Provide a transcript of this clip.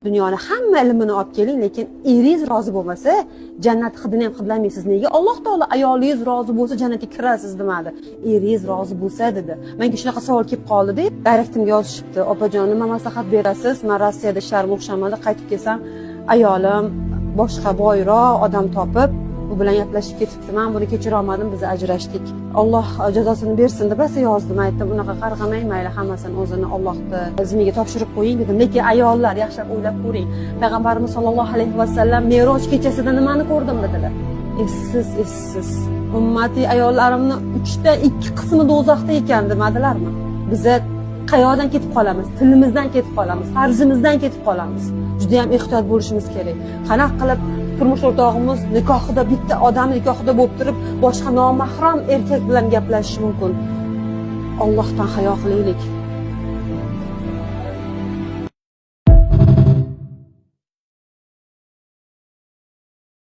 Dunyoni hamma ilmini olib keling, lekin eringiz rozi bo'lmasa, jannat hidini ham hidlamaysiz. Nega? Alloh taolo ayolingiz rozi bo'lsa jannatga kirasiz demadi. Eringiz rozi bo'lsa dedi. Menga shunaqa savol kelib qoldi-da, direktimga yozishibdi. Opajon, nima maslahat berasiz? Men Rossiyada ishlarim o'xshamadi, qaytib kelsam, ayolim boshqa boyroq odam topib, u bilan gaplashib ketibdi. Men buni kechira olmadim, biz ajrashdik. Alloh jazosini bersin deb rosa yozdim. Aytdim, bunaqa qarg'amang, mayli hammasini o'zini Allohning izniga topshirib qo'ying dedim. Lekin ayollar yaxshilab o'ylab ko'ring. Payg'ambarimiz sollallohu alayhi vasallam Meroj kechasida nimani ko'rdim dedilar? Essiz. Ummati ayollarimni 3dan 2 qismi do'zaxda ekan demadilarmi? Biz qayoqdan ketib qolamiz? Tilimizdan ketib qolamiz, farzimizdan ketib qolamiz. Juda ham ehtiyot bo'lishimiz kerak. Qanaqa qilib turmush o'rtog'imiz nikohida bitta odam nikohida bo'lib turib, boshqa nomahram erkak bilan gaplashishi mumkin. Allohdan hayo qilaylik.